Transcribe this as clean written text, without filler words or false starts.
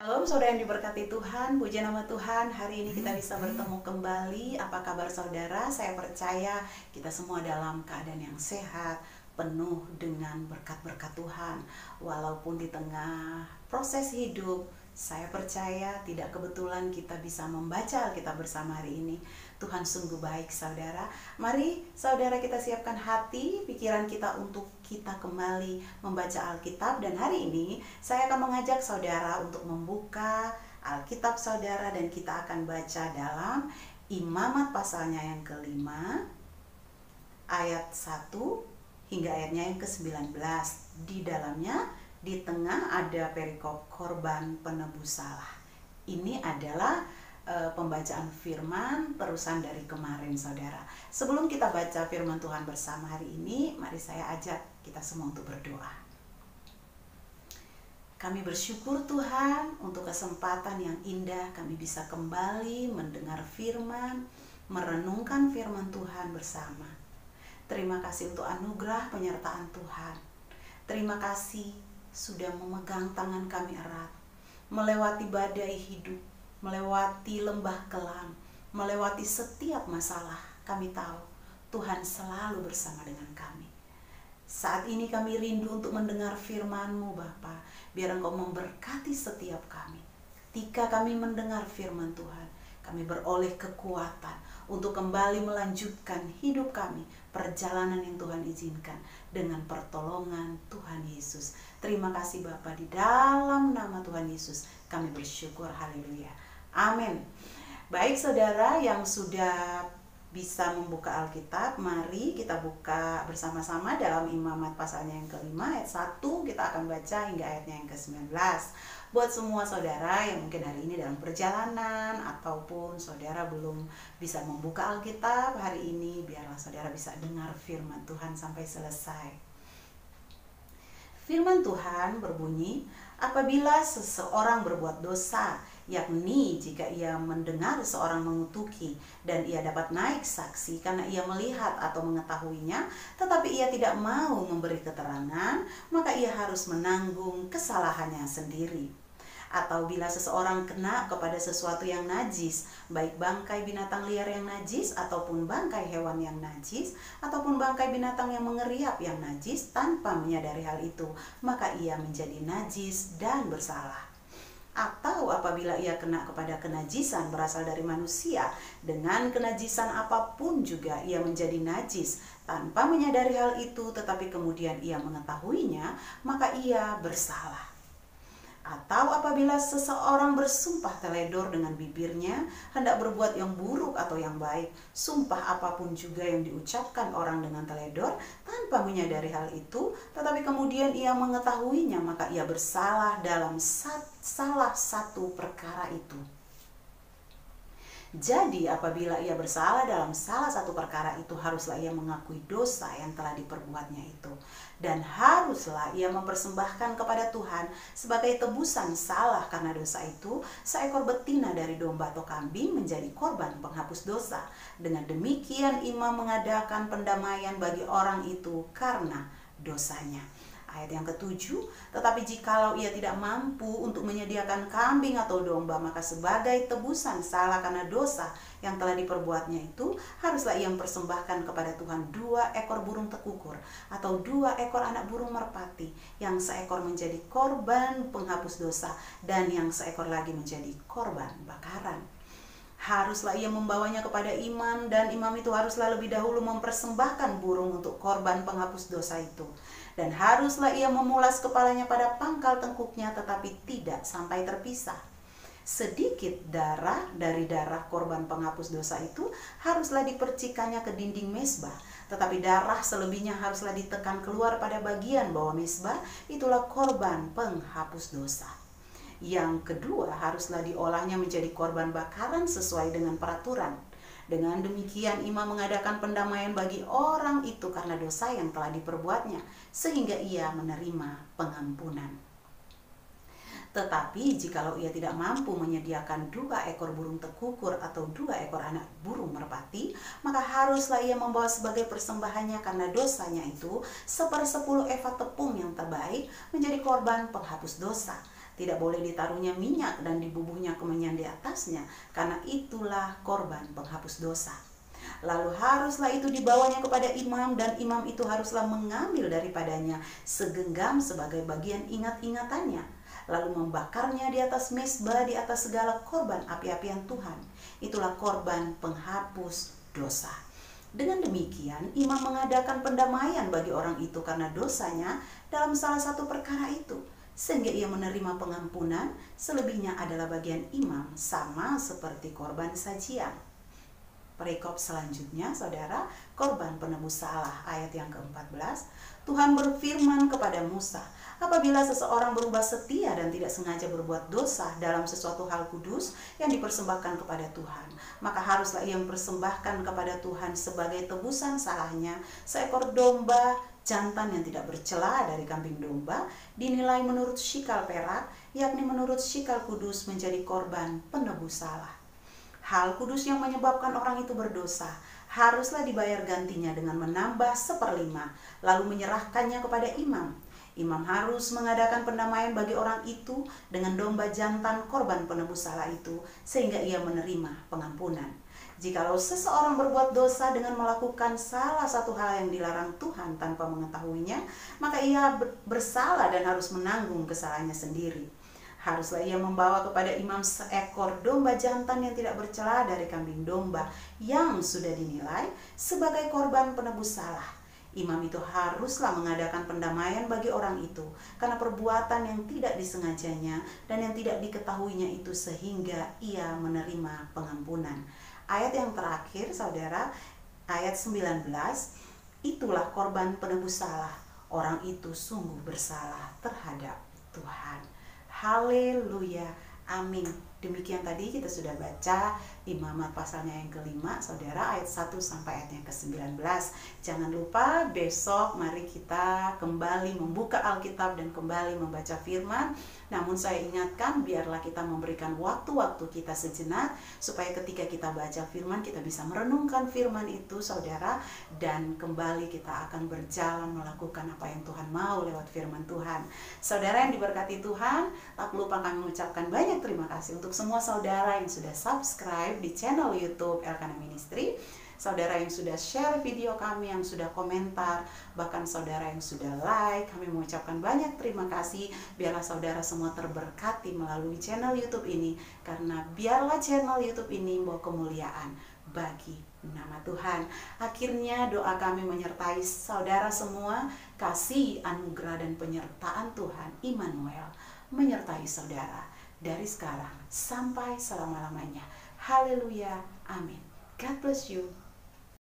Shalom saudara yang diberkati Tuhan, puji nama Tuhan. Hari ini kita bisa bertemu kembali. Apa kabar saudara? Saya percaya kita semua dalam keadaan yang sehat, penuh dengan berkat-berkat Tuhan. Walaupun di tengah proses hidup, saya percaya tidak kebetulan kita bisa membaca Alkitab bersama hari ini. Tuhan sungguh baik saudara. Mari saudara kita siapkan hati, pikiran kita untuk kita kembali membaca Alkitab. Dan hari ini saya akan mengajak saudara untuk membuka Alkitab saudara, dan kita akan baca dalam Imamat pasalnya yang kelima, ayat 1 hingga ayatnya yang ke-19. Di dalamnya, di tengah ada perikop korban penebus salah. Ini adalah pembacaan firman terusan dari kemarin saudara. Sebelum kita baca firman Tuhan bersama hari ini, mari saya ajak kita semua untuk berdoa. Kami bersyukur Tuhan untuk kesempatan yang indah kami bisa kembali mendengar firman, merenungkan firman Tuhan bersama. Terima kasih untuk anugerah penyertaan Tuhan. Terima kasih sudah memegang tangan kami erat, melewati badai hidup, melewati lembah kelam, melewati setiap masalah. Kami tahu Tuhan selalu bersama dengan kami. Saat ini kami rindu untuk mendengar firman-Mu Bapa. Biar Engkau memberkati setiap kami. Ketika kami mendengar firman Tuhan, kami beroleh kekuatan untuk kembali melanjutkan hidup kami, perjalanan yang Tuhan izinkan dengan pertolongan Tuhan Yesus. Terima kasih Bapa, di dalam nama Tuhan Yesus kami bersyukur. Haleluya. Amin. Baik saudara yang sudah bisa membuka Alkitab, mari kita buka bersama-sama dalam Imamat pasalnya yang kelima, ayat 1. Kita akan baca hingga ayatnya yang ke-19. Buat semua saudara yang mungkin hari ini dalam perjalanan, ataupun saudara belum bisa membuka Alkitab hari ini, biarlah saudara bisa dengar firman Tuhan sampai selesai. Firman Tuhan berbunyi, apabila seseorang berbuat dosa, yakni jika ia mendengar seorang mengutuki dan ia dapat naik saksi karena ia melihat atau mengetahuinya, tetapi ia tidak mau memberi keterangan, maka ia harus menanggung kesalahannya sendiri. Atau bila seseorang kena kepada sesuatu yang najis, baik bangkai binatang liar yang najis, ataupun bangkai hewan yang najis, ataupun bangkai binatang yang mengeriap yang najis, tanpa menyadari hal itu, maka ia menjadi najis dan bersalah. Atau apabila ia kena kepada kenajisan berasal dari manusia, dengan kenajisan apapun juga ia menjadi najis, tanpa menyadari hal itu, tetapi kemudian ia mengetahuinya, maka ia bersalah. Atau apabila seseorang bersumpah teledor dengan bibirnya, hendak berbuat yang buruk atau yang baik, sumpah apapun juga yang diucapkan orang dengan teledor, tanpa menyadari hal itu, tetapi kemudian ia mengetahuinya, maka ia bersalah dalam salah satu perkara itu. Jadi apabila ia bersalah dalam salah satu perkara itu, haruslah ia mengakui dosa yang telah diperbuatnya itu. Dan haruslah ia mempersembahkan kepada Tuhan sebagai tebusan salah karena dosa itu, seekor betina dari domba atau kambing menjadi korban penghapus dosa. Dengan demikian imam mengadakan pendamaian bagi orang itu karena dosanya. Ayat yang ke-7, tetapi jikalau ia tidak mampu untuk menyediakan kambing atau domba, maka sebagai tebusan salah karena dosa yang telah diperbuatnya itu, haruslah ia mempersembahkan kepada Tuhan 2 ekor burung tekukur atau 2 ekor anak burung merpati, yang seekor menjadi korban penghapus dosa dan yang seekor lagi menjadi korban bakaran. Haruslah ia membawanya kepada imam, dan imam itu haruslah lebih dahulu mempersembahkan burung untuk korban penghapus dosa itu. Dan haruslah ia memulas kepalanya pada pangkal tengkuknya, tetapi tidak sampai terpisah. Sedikit darah dari darah korban penghapus dosa itu haruslah dipercikannya ke dinding mezbah, tetapi darah selebihnya haruslah ditekan keluar pada bagian bawah mezbah, itulah korban penghapus dosa. Yang kedua, haruslah diolahnya menjadi korban bakaran sesuai dengan peraturan. Dengan demikian imam mengadakan pendamaian bagi orang itu karena dosa yang telah diperbuatnya, sehingga ia menerima pengampunan. Tetapi jikalau ia tidak mampu menyediakan 2 ekor burung tekukur atau 2 ekor anak burung merpati, maka haruslah ia membawa sebagai persembahannya karena dosanya itu 1/10 eva tepung yang terbaik menjadi korban penghapus dosa. Tidak boleh ditaruhnya minyak dan dibubuhnya kemenyan di atasnya, karena itulah korban penghapus dosa. Lalu haruslah itu dibawanya kepada imam, dan imam itu haruslah mengambil daripadanya segenggam sebagai bagian ingat-ingatannya, lalu membakarnya di atas mezbah di atas segala korban api-apian Tuhan. Itulah korban penghapus dosa. Dengan demikian, imam mengadakan pendamaian bagi orang itu karena dosanya dalam salah satu perkara itu, sehingga ia menerima pengampunan. Selebihnya adalah bagian imam, sama seperti korban sajian. Perikop selanjutnya, saudara, korban penebus salah, ayat yang ke-14. Tuhan berfirman kepada Musa, apabila seseorang berubah setia dan tidak sengaja berbuat dosa dalam sesuatu hal kudus yang dipersembahkan kepada Tuhan, maka haruslah ia mempersembahkan kepada Tuhan sebagai tebusan salahnya seekor domba jantan yang tidak bercela dari kambing domba, dinilai menurut shikal perak, yakni menurut shikal kudus, menjadi korban penebus salah. Hal kudus yang menyebabkan orang itu berdosa haruslah dibayar gantinya dengan menambah 1/5, lalu menyerahkannya kepada imam. Imam harus mengadakan pendamaian bagi orang itu dengan domba jantan korban penebus salah itu, sehingga ia menerima pengampunan. Jikalau seseorang berbuat dosa dengan melakukan salah satu hal yang dilarang Tuhan tanpa mengetahuinya, maka ia bersalah dan harus menanggung kesalahannya sendiri. Haruslah ia membawa kepada imam seekor domba jantan yang tidak bercela dari kambing domba yang sudah dinilai sebagai korban penebus salah. Imam itu haruslah mengadakan pendamaian bagi orang itu karena perbuatan yang tidak disengajanya dan yang tidak diketahuinya itu, sehingga ia menerima pengampunan. Ayat yang terakhir, saudara, ayat 19, itulah korban penebus salah. Orang itu sungguh bersalah terhadap Tuhan. Haleluya, amin. Demikian tadi kita sudah baca Imamat pasalnya yang kelima, saudara, ayat 1 sampai ayat yang ke-19. Jangan lupa besok mari kita kembali membuka Alkitab dan kembali membaca firman. Namun saya ingatkan, biarlah kita memberikan waktu-waktu kita sejenak, supaya ketika kita baca firman, kita bisa merenungkan firman itu, saudara, dan kembali kita akan berjalan melakukan apa yang Tuhan mau lewat firman Tuhan. Saudara yang diberkati Tuhan, tak lupa kami mengucapkan banyak terima kasih untuk semua saudara yang sudah subscribe di channel YouTube Elkanah Ministry, saudara yang sudah share video kami, yang sudah komentar, bahkan saudara yang sudah like. Kami mengucapkan banyak terima kasih. Biarlah saudara semua terberkati melalui channel YouTube ini, karena biarlah channel YouTube ini membawa kemuliaan bagi nama Tuhan. Akhirnya doa kami menyertai saudara semua. Kasih, anugerah, dan penyertaan Tuhan Immanuel menyertai saudara dari sekarang sampai selama-lamanya. Haleluya, amin. God bless you.